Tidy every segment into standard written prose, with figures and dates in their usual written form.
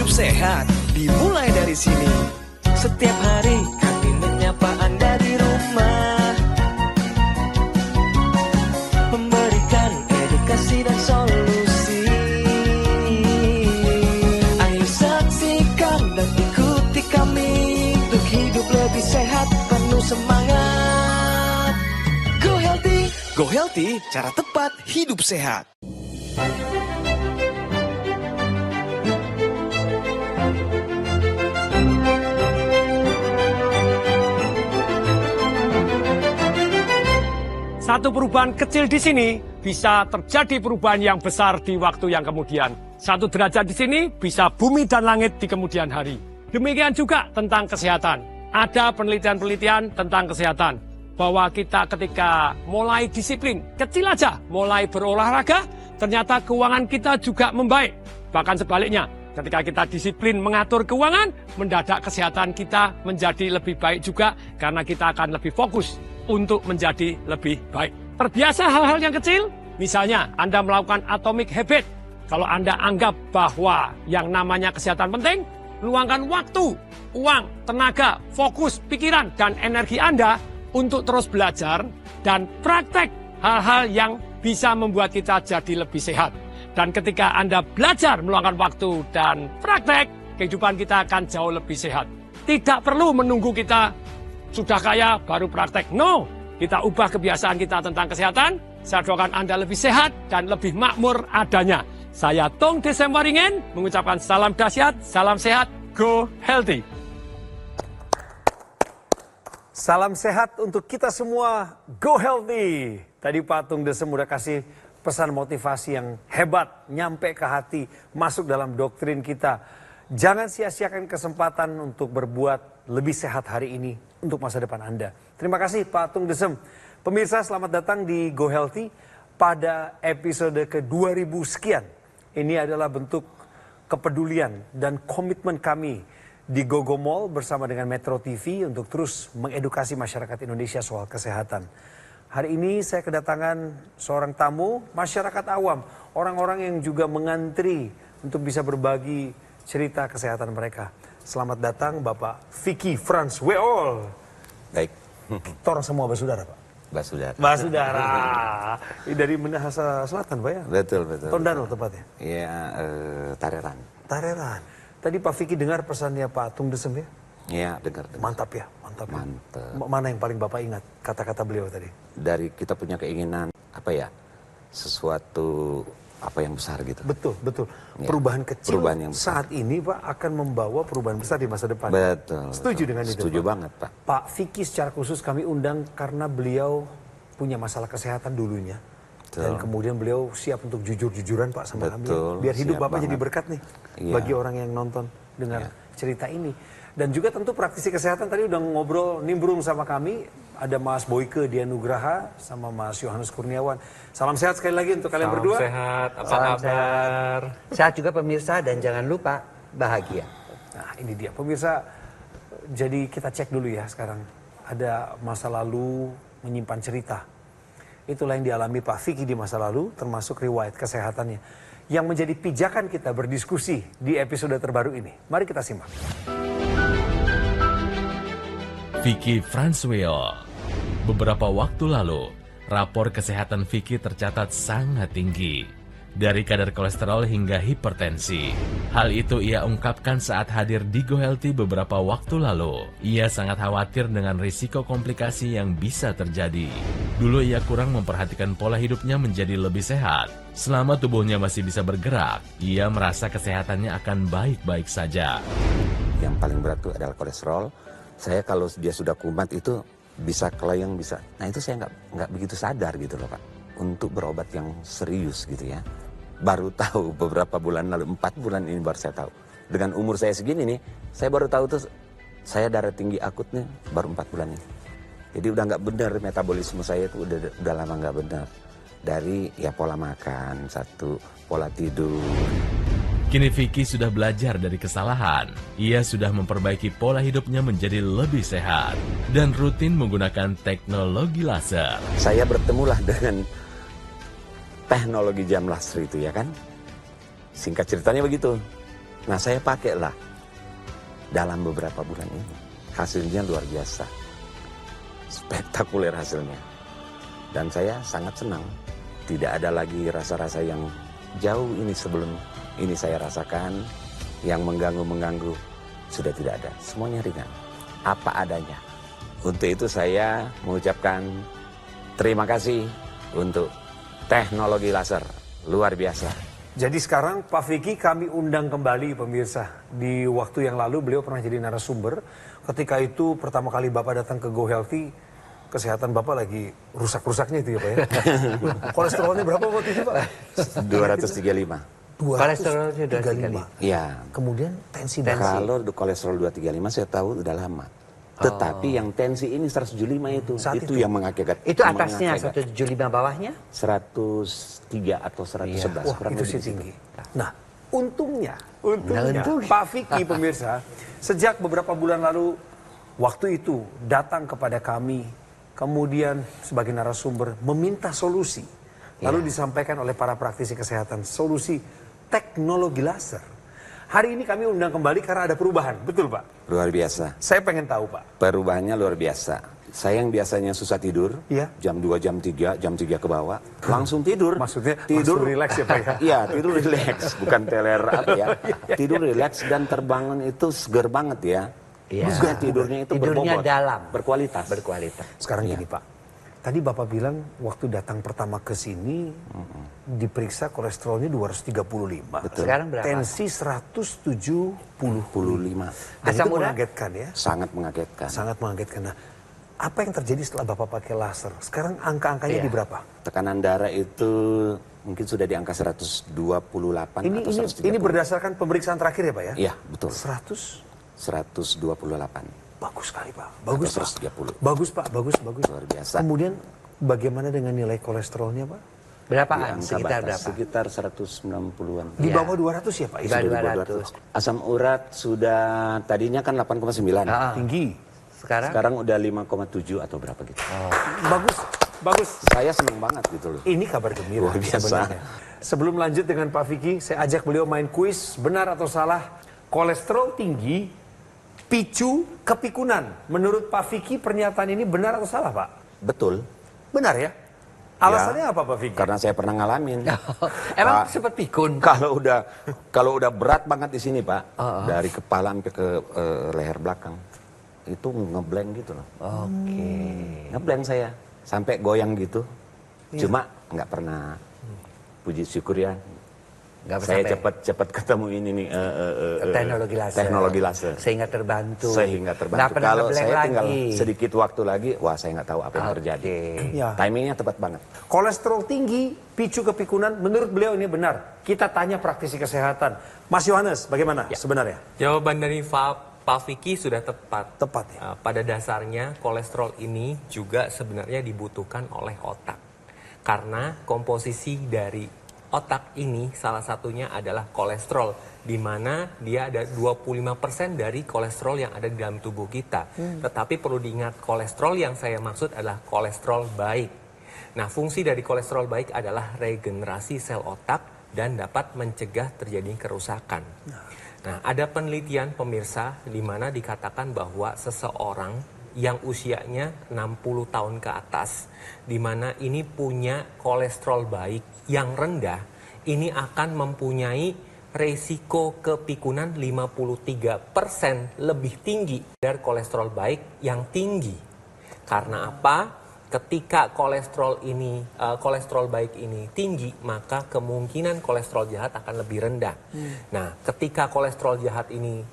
sehat dimulai dari sini. Setiap hari kami menyapa Anda di rumah, memberikan edukasi dan solusi. Ayo saksikan dan ikuti kami untuk hidup lebih sehat, penuh semangat. Go Healthy, cara tepat hidup sehat. Satu perubahan kecil di sini bisa terjadi perubahan yang besar di waktu yang kemudian. Satu derajat di sini bisa bumi dan langit di kemudian hari. Demikian juga tentang kesehatan. Ada penelitian-penelitian tentang kesehatan. Bahwa kita ketika mulai disiplin, kecil aja, mulai berolahraga, ternyata keuangan kita juga membaik. Bahkan sebaliknya, ketika kita disiplin mengatur keuangan, mendadak kesehatan kita menjadi lebih baik juga karena kita akan lebih fokus untuk menjadi lebih baik. Terbiasa hal-hal yang kecil, misalnya Anda melakukan atomic habit. Kalau Anda anggap bahwa yang namanya kesehatan penting, luangkan waktu, uang, tenaga, fokus, pikiran, dan energi Anda untuk terus belajar dan praktek hal-hal yang bisa membuat kita jadi lebih sehat. Dan ketika Anda belajar meluangkan waktu dan praktek, kehidupan kita akan jauh lebih sehat. Tidak perlu menunggu kita sudah kaya baru praktek. No, kita ubah kebiasaan kita tentang kesehatan. Saya doakan Anda lebih sehat dan lebih makmur adanya. Saya Tung Desem Waringin mengucapkan salam dahsyat, salam sehat, Go Healthy. Salam sehat untuk kita semua, Go Healthy. Tadi Pak Tung Desem udah kasih pesan motivasi yang hebat, nyampe ke hati, masuk dalam doktrin kita. Jangan sia-siakan kesempatan untuk berbuat lebih sehat hari ini untuk masa depan Anda. Terima kasih Pak Tung Desem. Pemirsa, selamat datang di Go Healthy pada episode ke-2000 sekian. Ini adalah bentuk kepedulian dan komitmen kami di GoGo Mall bersama dengan Metro TV untuk terus mengedukasi masyarakat Indonesia soal kesehatan. Hari ini saya kedatangan seorang tamu, masyarakat awam, orang-orang yang juga mengantri untuk bisa berbagi cerita kesehatan mereka. Selamat datang Bapak Vicky Frans Weol. Baik. Kita orang semua bersaudara Pak? Basudara. Basudara. Ini dari Minahasa Selatan Pak ya? Betul. Tondano tepatnya? Iya, Tareran. Tareran. Tadi Pak Vicky dengar pesannya Pak Tung Desem ya? Iya, dengar. Mantap ya, mantap. Mantap. Mana yang paling Bapak ingat kata-kata beliau tadi? Dari kita punya keinginan, sesuatu yang besar gitu. Betul. Ya, perubahan kecil perubahan yang besar. saat ini Pak akan membawa perubahan besar di masa depan. Betul. Setuju dengan itu Setuju Pak? banget Pak. Pak Vicky secara khusus kami undang karena beliau punya masalah kesehatan dulunya. Betul. Dan kemudian beliau siap untuk jujur-jujuran Pak sama kami. Betul, Biar hidup siap Bapak banget. jadi berkat nih Iya. bagi orang yang nonton dengar Iya. cerita ini. Dan juga tentu praktisi kesehatan tadi udah ngobrol nimbrung sama kami. Ada Mas Boyke Dianugraha sama Mas Yohanes Kurniawan. Salam sehat sekali lagi untuk kalian berdua. Salam sehat, apa Salam kabar? Sehat juga pemirsa dan jangan lupa bahagia. Nah ini dia pemirsa, jadi kita cek dulu ya sekarang. Ada masa lalu menyimpan cerita. Itulah yang dialami Pak Vicky di masa lalu, termasuk riwayat kesehatannya. Yang menjadi pijakan kita berdiskusi di episode terbaru ini. Mari kita simak. Vicky Frans Weol. Beberapa waktu lalu, rapor kesehatan Vicky tercatat sangat tinggi. Dari kadar kolesterol hingga hipertensi. Hal itu ia ungkapkan saat hadir di Go Healthy beberapa waktu lalu. Ia sangat khawatir dengan risiko komplikasi yang bisa terjadi. Dulu ia kurang memperhatikan pola hidupnya menjadi lebih sehat. Selama tubuhnya masih bisa bergerak, ia merasa kesehatannya akan baik-baik saja. Yang paling berat itu adalah kolesterol. Saya kalau dia sudah kumat itu bisa kelayang, bisa. Nah itu saya nggak begitu sadar gitu loh Pak. Untuk berobat yang serius gitu ya. Baru tahu beberapa bulan lalu, 4 bulan ini baru saya tahu. Dengan umur saya segini nih, saya baru tahu tuh saya darah tinggi akutnya baru 4 bulan ini. Jadi udah nggak benar metabolisme saya itu udah lama nggak benar. Dari ya pola makan, satu, pola tidur. Kini Vicky sudah belajar dari kesalahan. Ia sudah memperbaiki pola hidupnya menjadi lebih sehat dan rutin menggunakan teknologi laser. Saya bertemulah dengan teknologi jam laser itu ya kan. Singkat ceritanya begitu. Nah, saya pakailah dalam beberapa bulan ini. Hasilnya luar biasa. Spektakuler hasilnya. Dan saya sangat senang. Tidak ada lagi rasa-rasa yang jauh ini sebelum ini saya rasakan. Yang mengganggu-mengganggu sudah tidak ada. Semuanya ringan. Apa adanya. Untuk itu saya mengucapkan terima kasih untuk teknologi laser. Luar biasa. Jadi sekarang Pak Vicky kami undang kembali pemirsa. Di waktu yang lalu beliau pernah jadi narasumber. Ketika itu pertama kali Bapak datang ke Go Healthy, kesehatan Bapak lagi rusak-rusaknya itu ya Pak ya. Kolesterolnya berapa waktu itu Pak? 235. Kolesterolnya 235. Iya. Kemudian tensi Kalau kolesterol 235 saya tahu udah lama. Tetapi yang tensi ini 175 itu. Saat itu itu? yang mengakibatkan. Itu atasnya 175 bawahnya? 103 atau 111. Wah, kurang itu lebih sih di situ. tinggi. Nah, untungnya Untungnya. Pak Vicky pemirsa, sejak beberapa bulan lalu, waktu itu datang kepada kami, kemudian sebagai narasumber meminta solusi. Lalu disampaikan oleh para praktisi kesehatan, solusi teknologi laser. Hari ini kami undang kembali karena ada perubahan, betul Pak? Luar biasa. Saya pengen tahu Pak. Perubahannya luar biasa. Saya yang biasanya susah tidur, Iya. jam 2, jam 3 ke bawah, langsung tidur. Maksudnya tidur langsung rileks ya Pak ya? Iya, tidur rileks, bukan teler apa ya. Tidur rileks dan terbangun itu seger banget ya. Iya. Juga tidurnya itu Tidurnya berbobot, dalam. berkualitas. Berkualitas. Sekarang Iya. gini Pak, tadi Bapak bilang waktu datang pertama ke sini, diperiksa kolesterolnya 235. Betul. Sekarang berapa? Tensi 170. 25. Dan Asam itu urat? mengagetkan ya, Sangat mengagetkan. sangat mengagetkan. Nah, apa yang terjadi setelah Bapak pakai laser? Sekarang angka-angkanya Iya. di berapa? Tekanan darah itu mungkin sudah di angka 128 Ini atau 130. berdasarkan pemeriksaan terakhir ya Pak ya? Iya, betul. 128. Bagus sekali Pak. Bagus Atau Pak. 130. Bagus Pak, bagus. Luar biasa. Kemudian bagaimana dengan nilai kolesterolnya Pak? Di Berapaan? angka Sekitar batas, berapa? Sekitar 190-an. Di Iya. bawah 200 ya Pak? Di Sudah bawah di 200. Asam urat sudah tadinya kan 8,9. Ah. Tinggi. Sekarang? Sekarang udah 5,7 atau berapa gitu. Bagus, bagus. Saya senang banget gitu loh. Ini kabar gembira Luar biasa. sebenarnya. Sebelum lanjut dengan Pak Vicky, saya ajak beliau main kuis, benar atau salah, kolesterol tinggi picu kepikunan. Menurut Pak Vicky, pernyataan ini benar atau salah Pak? Betul. Benar ya? Alasannya apa Pak Vicky? Karena saya pernah ngalamin. Emang Pak, sempat pikun? kalau udah berat banget di sini Pak, dari kepala sampai ke leher belakang, itu ngeblank gitu loh. Oke. Ngeblank saya sampai goyang gitu. Cuma nggak pernah. Puji syukur ya. Nggak Saya sampai cepat ketemu ini nih teknologi laser. teknologi laser. Sehingga terbantu. Sehingga terbantu. Nggak pernah Kalau ngeblank saya tinggal lagi. sedikit waktu lagi, wah saya nggak tahu apa yang terjadi. Ya. Timingnya tepat banget. Kolesterol tinggi picu kepikunan, menurut beliau ini benar. Kita tanya praktisi kesehatan. Mas Yohanes, bagaimana sebenarnya? Jawaban dari Pak Vicky sudah tepat. Tepat ya? Pada dasarnya kolesterol ini juga sebenarnya dibutuhkan oleh otak. Karena komposisi dari otak ini salah satunya adalah kolesterol, di mana dia ada 25% dari kolesterol yang ada di dalam tubuh kita. Tetapi perlu diingat, kolesterol yang saya maksud adalah kolesterol baik. Nah, fungsi dari kolesterol baik adalah regenerasi sel otak dan dapat mencegah terjadi kerusakan. Nah, ada penelitian pemirsa di mana dikatakan bahwa seseorang yang usianya 60 tahun ke atas, di mana ini punya kolesterol baik yang rendah, ini akan mempunyai resiko kepikunan 53% lebih tinggi dari kolesterol baik yang tinggi. Karena apa? Ketika kolesterol baik ini tinggi, maka kemungkinan kolesterol jahat akan lebih rendah. Nah, ketika kolesterol jahat ini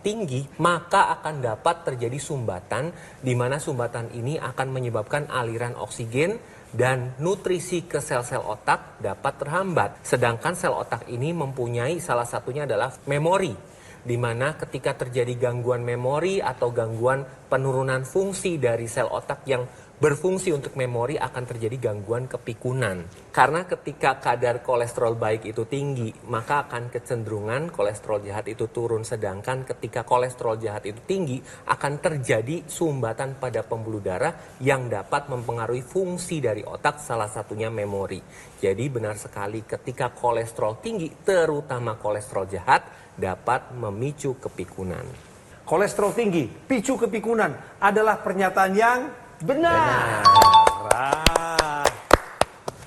tinggi, maka akan dapat terjadi sumbatan, di mana sumbatan ini akan menyebabkan aliran oksigen dan nutrisi ke sel-sel otak dapat terhambat. Sedangkan sel otak ini mempunyai salah satunya adalah memori, di mana ketika terjadi gangguan memori atau gangguan penurunan fungsi dari sel otak yang berfungsi untuk memori akan terjadi gangguan kepikunan. Karena ketika kadar kolesterol baik itu tinggi, maka akan kecenderungan kolesterol jahat itu turun. Sedangkan ketika kolesterol jahat itu tinggi, akan terjadi sumbatan pada pembuluh darah yang dapat mempengaruhi fungsi dari otak, salah satunya memori. Jadi benar sekali ketika kolesterol tinggi, terutama kolesterol jahat, dapat memicu kepikunan. Kolesterol tinggi, picu kepikunan adalah pernyataan yang benar.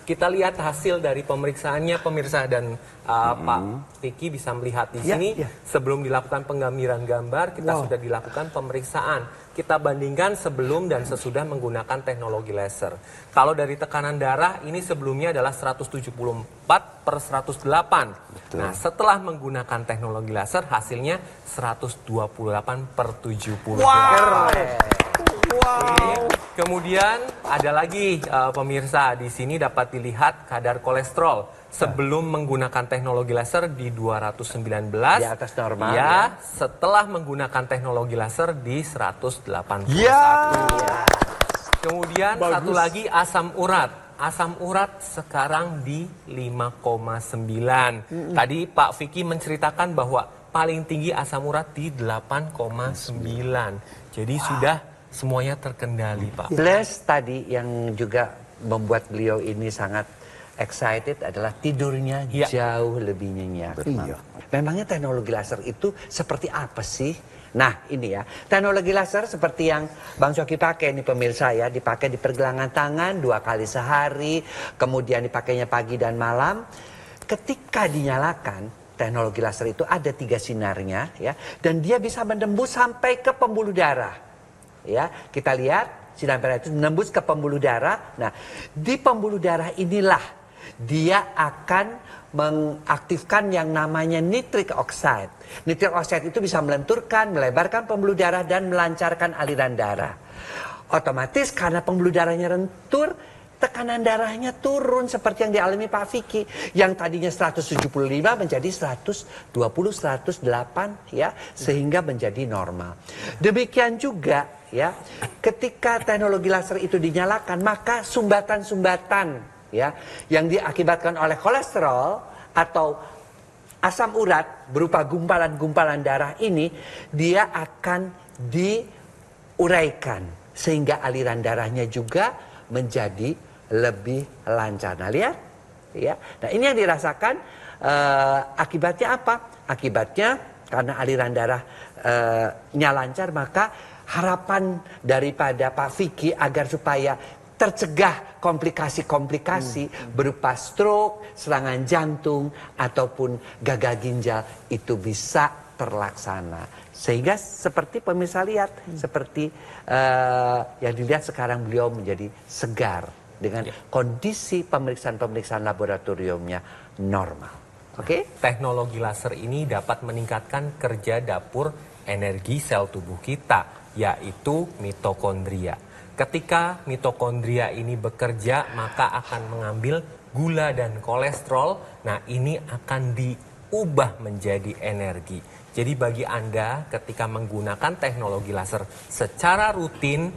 Kita lihat hasil dari pemeriksaannya, pemirsa, dan Pak Vicky bisa melihat di sini. Sebelum dilakukan penggambaran gambar, kita sudah dilakukan pemeriksaan. Kita bandingkan sebelum dan sesudah menggunakan teknologi laser. Kalau dari tekanan darah, ini sebelumnya adalah 174/108. Nah, setelah menggunakan teknologi laser, hasilnya 128/70. Kemudian ada lagi pemirsa, di sini dapat dilihat kadar kolesterol sebelum menggunakan teknologi laser di 219, di atas normal. Ya, setelah menggunakan teknologi laser di 181. Kemudian satu lagi asam urat. Asam urat sekarang di 5,9. Tadi Pak Vicky menceritakan bahwa paling tinggi asam urat di 8,9. Jadi sudah semuanya terkendali, Pak. Plus tadi yang juga membuat beliau ini sangat excited adalah tidurnya jauh lebih nyenyak. Memangnya teknologi laser itu seperti apa sih? Nah ini ya, teknologi laser seperti yang Bang Coki pakai nih pemirsa ya, dipakai di pergelangan tangan 2 kali sehari, kemudian dipakainya pagi dan malam. Ketika dinyalakan, teknologi laser itu ada 3 sinarnya ya, dan dia bisa menembus sampai ke pembuluh darah. Ya, kita lihat sinar merah itu menembus ke pembuluh darah. Nah, di pembuluh darah inilah dia akan mengaktifkan yang namanya nitric oxide. Nitric oxide itu bisa melenturkan, melebarkan pembuluh darah dan melancarkan aliran darah. Otomatis karena pembuluh darahnya lentur, tekanan darahnya turun seperti yang dialami Pak Vicky. Yang tadinya 175 menjadi 120, 108 ya, sehingga menjadi normal. Demikian juga ya, ketika teknologi laser itu dinyalakan, maka sumbatan-sumbatan ya yang diakibatkan oleh kolesterol atau asam urat berupa gumpalan-gumpalan darah ini, dia akan diuraikan sehingga aliran darahnya juga menjadi lebih lancar. Nah, lihat ya. Nah, ini yang dirasakan akibatnya apa? Akibatnya karena aliran darahnya lancar, maka harapan daripada Pak Vicky agar supaya tercegah komplikasi-komplikasi berupa stroke, serangan jantung, ataupun gagal ginjal itu bisa terlaksana. Sehingga seperti pemirsa lihat, seperti yang dilihat sekarang beliau menjadi segar dengan kondisi pemeriksaan-pemeriksaan laboratoriumnya normal. Oke? Teknologi laser ini dapat meningkatkan kerja dapur energi sel tubuh kita, yaitu mitokondria. Ketika mitokondria ini bekerja, maka akan mengambil gula dan kolesterol. Nah, ini akan diubah menjadi energi. Jadi bagi Anda ketika menggunakan teknologi laser secara rutin,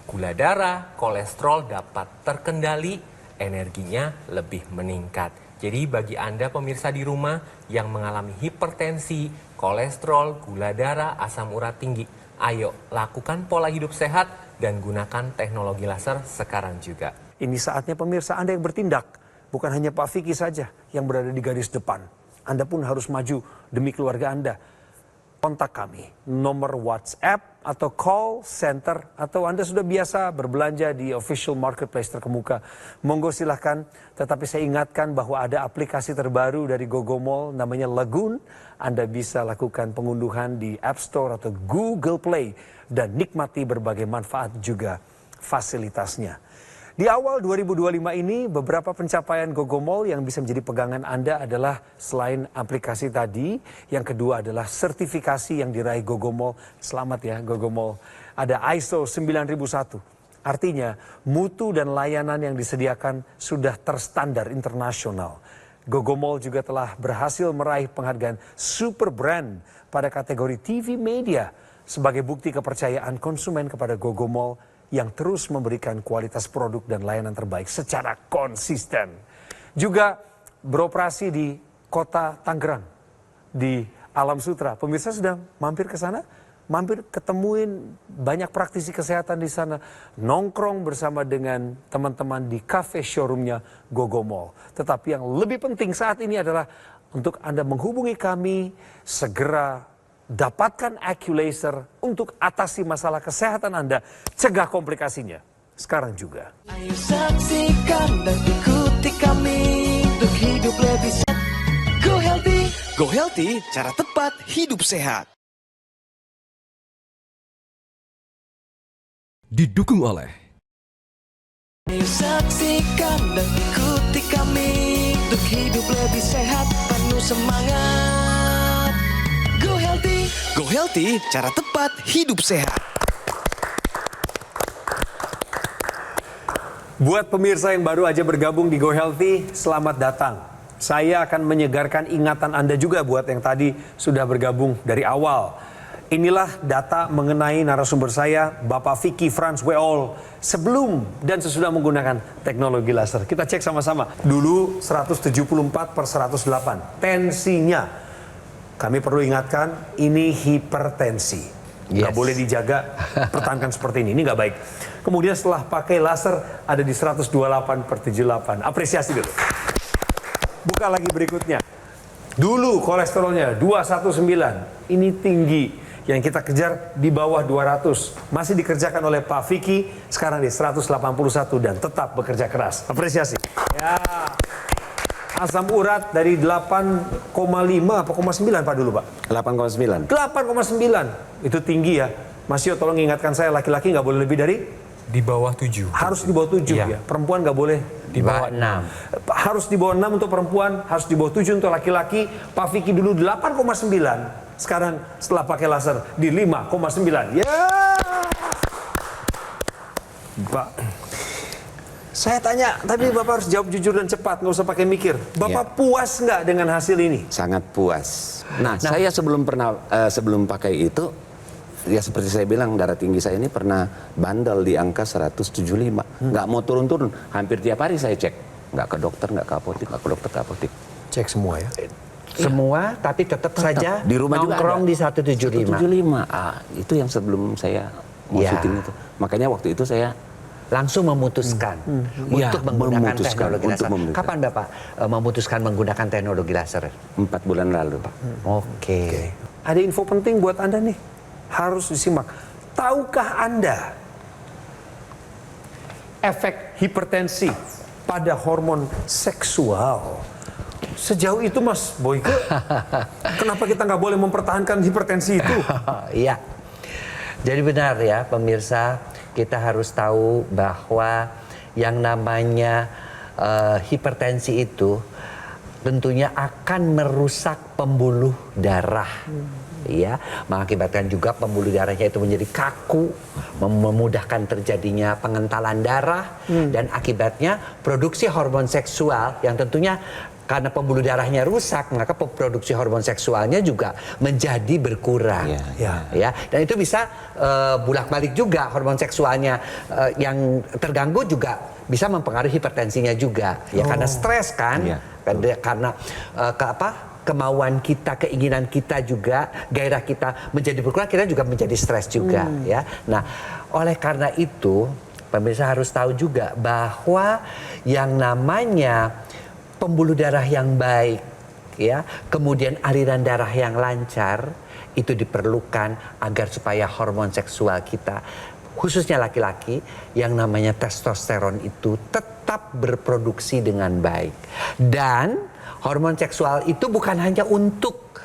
gula darah, kolesterol dapat terkendali, energinya lebih meningkat. Jadi bagi Anda pemirsa di rumah yang mengalami hipertensi, kolesterol, gula darah, asam urat tinggi, ayo lakukan pola hidup sehat dan gunakan teknologi laser sekarang juga. Ini saatnya pemirsa Anda yang bertindak. Bukan hanya Pak Vicky saja yang berada di garis depan. Anda pun harus maju demi keluarga Anda. Kontak kami, nomor WhatsApp atau call center, atau Anda sudah biasa berbelanja di official marketplace terkemuka. Monggo silahkan, tetapi saya ingatkan bahwa ada aplikasi terbaru dari Gogomall namanya Lagoon. Anda bisa lakukan pengunduhan di App Store atau Google Play dan nikmati berbagai manfaat juga fasilitasnya. Di awal 2025 ini, beberapa pencapaian Gogomall yang bisa menjadi pegangan Anda adalah selain aplikasi tadi, yang kedua adalah sertifikasi yang diraih Gogomall. Selamat ya Gogomall. Ada ISO 9001. Artinya, mutu dan layanan yang disediakan sudah terstandar internasional. Gogomall juga telah berhasil meraih penghargaan Super Brand pada kategori TV Media sebagai bukti kepercayaan konsumen kepada Gogomall yang terus memberikan kualitas produk dan layanan terbaik secara konsisten. Juga beroperasi di kota Tangerang, di Alam Sutra. Pemirsa sudah mampir ke sana? Mampir ketemuin banyak praktisi kesehatan di sana. Nongkrong bersama dengan teman-teman di cafe showroomnya Gogo Mall. Tetapi yang lebih penting saat ini adalah untuk Anda menghubungi kami, segera dapatkan Aculaser untuk atasi masalah kesehatan Anda, cegah komplikasinya. Sekarang juga. Ayo saksikan dan ikuti kami untuk hidup lebih sehat. Go Healthy. Go Healthy, cara tepat hidup sehat. Didukung oleh Ayo saksikan dan ikuti kami untuk hidup lebih sehat, penuh semangat. Go Healthy. Go Healthy, cara tepat hidup sehat. Buat pemirsa yang baru aja bergabung di Go Healthy, selamat datang. Saya akan menyegarkan ingatan Anda juga buat yang tadi sudah bergabung dari awal. Inilah data mengenai narasumber saya, Bapak Vicky Frans Weol, sebelum dan sesudah menggunakan teknologi laser. Kita cek sama-sama. Dulu 174/108. Tensinya, kami perlu ingatkan, ini hipertensi. Nggak boleh dijaga, pertahankan seperti ini nggak baik. Kemudian setelah pakai laser, ada di 128/78. Apresiasi dulu. Buka lagi berikutnya. Dulu kolesterolnya 219, ini tinggi. Yang kita kejar di bawah 200. Masih dikerjakan oleh Pak Vicky, sekarang di 181 dan tetap bekerja keras. Apresiasi. Ya. Asam urat dari 8,5 apa 9 Pak dulu Pak? 8,9. 8,9. Itu tinggi ya. Mas Yo tolong ingatkan saya, laki-laki nggak boleh lebih dari? Di bawah 7. Harus di bawah 7 ya. Perempuan nggak boleh Di bawah 6. Harus di bawah 6 untuk perempuan, harus di bawah 7 untuk laki-laki. Pak Vicky dulu 8,9. Sekarang setelah pakai laser di 5,9. Ya. Pak, saya tanya, tapi Bapak harus jawab jujur dan cepat, nggak usah pakai mikir. Bapak puas nggak dengan hasil ini? Sangat puas. Nah, saya sebelum pakai itu, ya seperti saya bilang, darah tinggi saya ini pernah bandel di angka 175. Nggak mau turun-turun. Hampir tiap hari saya cek. Nggak ke dokter, nggak ke apotek, nggak ke dokter, ke apotek. Cek semua ya. Semua, tapi tetap saja Di rumah juga nongkrong ada. di 175. 175. Itu yang sebelum saya mau syuting itu. Makanya waktu itu saya Langsung memutuskan Ya, untuk menggunakan memutuskan teknologi untuk laser. memberikan. Kapan Bapak memutuskan menggunakan teknologi laser? 4 bulan lalu. Oke. Ada info penting buat Anda nih. Harus disimak. Tahukah Anda efek hipertensi pada hormon seksual? Sejauh itu Mas Boyke, kenapa kita nggak boleh mempertahankan hipertensi itu? Iya. Jadi benar ya pemirsa, kita harus tahu bahwa yang namanya hipertensi itu tentunya akan merusak pembuluh darah. Ya, mengakibatkan juga pembuluh darahnya itu menjadi kaku, memudahkan terjadinya pengentalan darah, dan akibatnya produksi hormon seksual yang tentunya karena pembuluh darahnya rusak, maka produksi hormon seksualnya juga menjadi berkurang. Ya, dan itu bisa bolak-balik juga hormon seksualnya yang terganggu juga bisa mempengaruhi hipertensinya juga. Ya karena stres kan, karena kemauan kita, keinginan kita juga, gairah kita menjadi berkurang, kita juga menjadi stres juga. Ya, nah oleh karena itu pemirsa harus tahu juga bahwa yang namanya pembuluh darah yang baik, ya, kemudian aliran darah yang lancar itu diperlukan agar supaya hormon seksual kita, khususnya laki-laki, yang namanya testosteron itu tetap berproduksi dengan baik. Dan hormon seksual itu bukan hanya untuk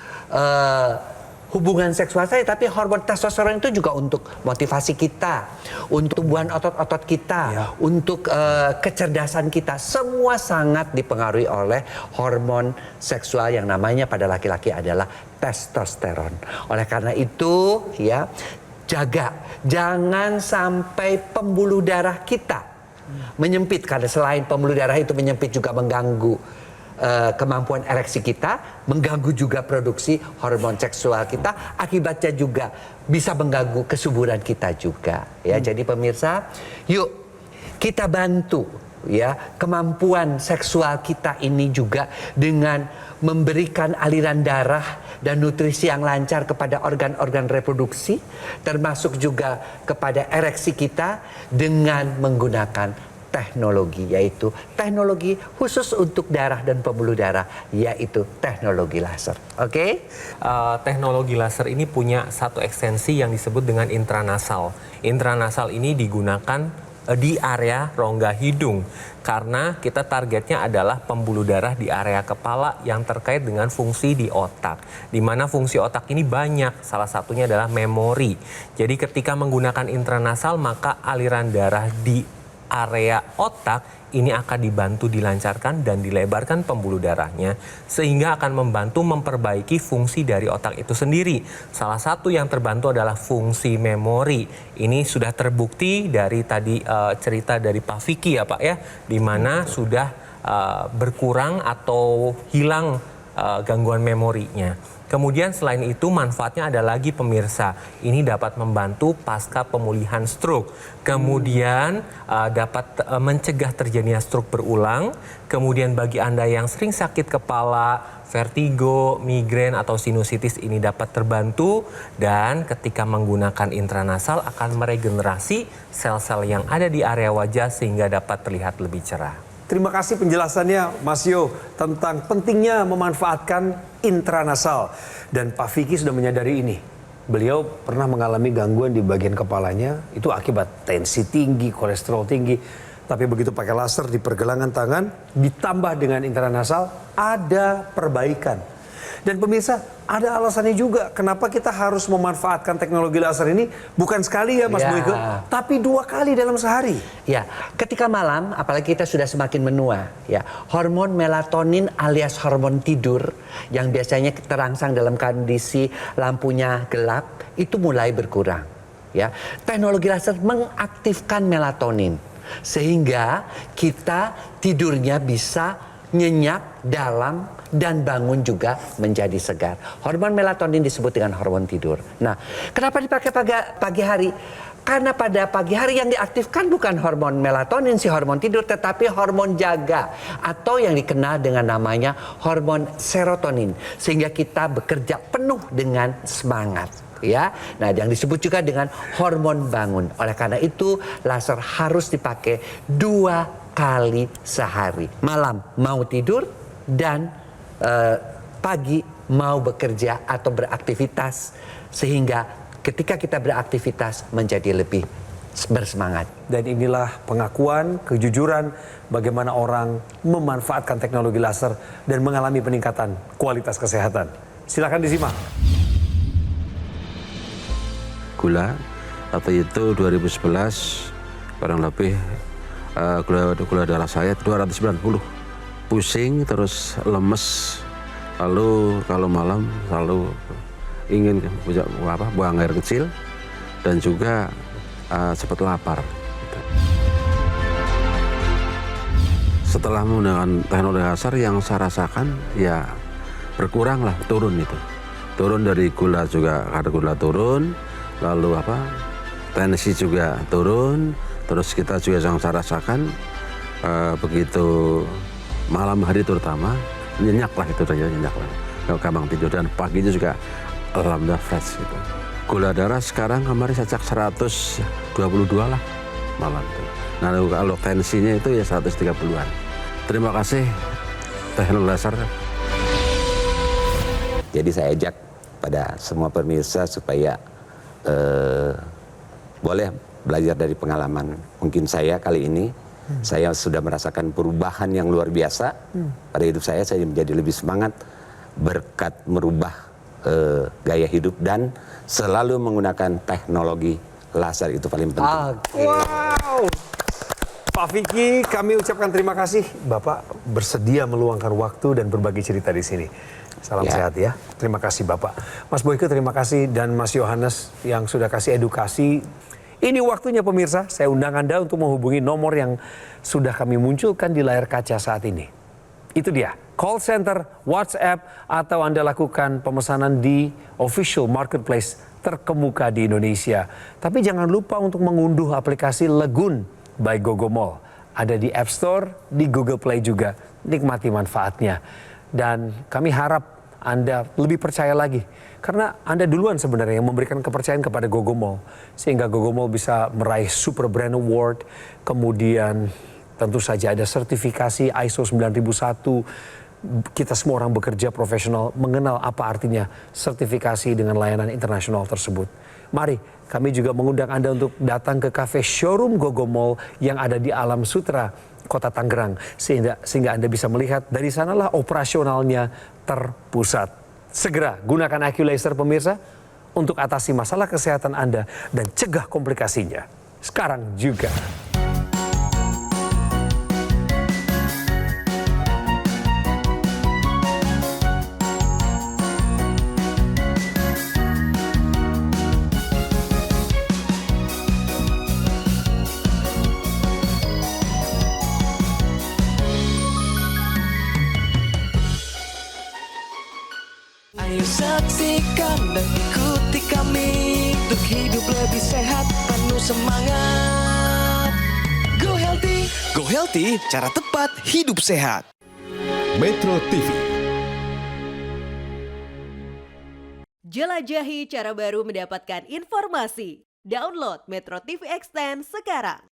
hubungan seksual saja, tapi hormon testosteron itu juga untuk motivasi kita, untuk tumbuhan otot-otot kita, untuk kecerdasan kita. Semua sangat dipengaruhi oleh hormon seksual yang namanya pada laki-laki adalah testosteron. Oleh karena itu, ya, jangan sampai pembuluh darah kita menyempit, karena selain pembuluh darah itu menyempit juga mengganggu kemampuan ereksi kita, mengganggu juga produksi hormon seksual kita, akibatnya juga bisa mengganggu kesuburan kita juga. Ya, jadi pemirsa, yuk kita bantu ya kemampuan seksual kita ini juga dengan memberikan aliran darah dan nutrisi yang lancar kepada organ-organ reproduksi, termasuk juga kepada ereksi kita dengan menggunakan teknologi, yaitu teknologi khusus untuk darah dan pembuluh darah, yaitu teknologi laser. Oke? Teknologi laser ini punya satu ekstensi yang disebut dengan intranasal. Intranasal ini digunakan di area rongga hidung karena kita targetnya adalah pembuluh darah di area kepala yang terkait dengan fungsi di otak, di mana fungsi otak ini banyak, salah satunya adalah memori. Jadi ketika menggunakan intranasal maka aliran darah di area otak ini akan dibantu dilancarkan dan dilebarkan pembuluh darahnya sehingga akan membantu memperbaiki fungsi dari otak itu sendiri. Salah satu yang terbantu adalah fungsi memori. Ini sudah terbukti dari tadi cerita dari Pak Vicky ya Pak ya, di mana sudah berkurang atau hilang gangguan memorinya. Kemudian selain itu manfaatnya ada lagi pemirsa, ini dapat membantu pasca pemulihan stroke. Kemudian dapat mencegah terjadinya stroke berulang. Kemudian bagi Anda yang sering sakit kepala, vertigo, migrain atau sinusitis ini dapat terbantu. Dan ketika menggunakan intranasal akan meregenerasi sel-sel yang ada di area wajah sehingga dapat terlihat lebih cerah. Terima kasih penjelasannya Mas Yo tentang pentingnya memanfaatkan intranasal. Dan Pak Vicky sudah menyadari ini. Beliau pernah mengalami gangguan di bagian kepalanya, itu akibat tensi tinggi, kolesterol tinggi. Tapi begitu pakai laser di pergelangan tangan, ditambah dengan intranasal, ada perbaikan. Dan pemirsa, ada alasannya juga kenapa kita harus memanfaatkan teknologi laser ini bukan sekali ya Mas Boyke, tapi 2 kali dalam sehari. Ya, ketika malam, apalagi kita sudah semakin menua, ya, hormon melatonin alias hormon tidur yang biasanya terangsang dalam kondisi lampunya gelap itu mulai berkurang. Ya, teknologi laser mengaktifkan melatonin sehingga kita tidurnya bisa nyenyak, dalam, dan bangun juga menjadi segar. Hormon melatonin disebut dengan hormon tidur. Nah, kenapa dipakai pagi hari? Karena pada pagi hari yang diaktifkan bukan hormon melatonin, si hormon tidur, tetapi hormon jaga atau yang dikenal dengan namanya hormon serotonin, sehingga kita bekerja penuh dengan semangat. Ya, nah yang disebut juga dengan hormon bangun. Oleh karena itu, laser harus dipakai 2 kali sehari. Malam mau tidur dan pagi mau bekerja atau beraktivitas, sehingga ketika kita beraktivitas menjadi lebih bersemangat. Dan inilah pengakuan, kejujuran bagaimana orang memanfaatkan teknologi laser dan mengalami peningkatan kualitas kesehatan. Silakan disimak. Gula waktu itu 2011 kurang lebih gula darah saya 290. Pusing terus lemes, lalu kalau malam selalu ingin buang air kecil dan juga cepat lapar. Setelah menggunakan teknologi laser yang saya rasakan ya berkurang lah, turun itu. Turun dari gula juga, kadar gula turun, lalu tensi juga turun, terus kita juga yang saya rasakan begitu malam hari terutama nyenyak lah itu saja, nyenyak lah, gampang tidur dan paginya juga alhamdulillah fresh gitu. Gula darah sekarang kemarin saya cek 122 lah malam itu. Nah kalau tensinya itu ya 130-an. Terima kasih teknologi laser. Jadi saya ajak pada semua pemirsa supaya boleh belajar dari pengalaman mungkin saya kali ini. Saya sudah merasakan perubahan yang luar biasa pada hidup saya menjadi lebih semangat berkat merubah gaya hidup dan selalu menggunakan teknologi laser, itu paling penting. Wow, Pak Vicky, kami ucapkan terima kasih Bapak bersedia meluangkan waktu dan berbagi cerita di sini. Salam sehat ya. Terima kasih Bapak. Mas Boyke terima kasih dan Mas Yohanes yang sudah kasih edukasi. Ini waktunya pemirsa, saya undang Anda untuk menghubungi nomor yang sudah kami munculkan di layar kaca saat ini. Itu dia, call center, WhatsApp, atau Anda lakukan pemesanan di official marketplace terkemuka di Indonesia. Tapi jangan lupa untuk mengunduh aplikasi Legun by Gogomall. Ada di App Store, di Google Play juga. Nikmati manfaatnya. Dan kami harap Anda lebih percaya lagi. Karena Anda duluan sebenarnya yang memberikan kepercayaan kepada Gogomall. Sehingga Gogomall bisa meraih Super Brand Award, kemudian tentu saja ada sertifikasi ISO 9001. Kita semua orang bekerja profesional mengenal apa artinya sertifikasi dengan layanan internasional tersebut. Mari kami juga mengundang Anda untuk datang ke kafe showroom Gogomall yang ada di Alam Sutra, Kota Tangerang. Sehingga Anda bisa melihat dari sanalah operasionalnya terpusat. Segera gunakan IQ Laser pemirsa untuk atasi masalah kesehatan Anda dan cegah komplikasinya. Sekarang juga. Ayo saksikan dan ikuti kami untuk hidup lebih sehat, penuh semangat. Go Healthy, cara tepat hidup sehat. Metro TV. Jelajahi cara baru mendapatkan informasi. Download Metro TV Extend sekarang.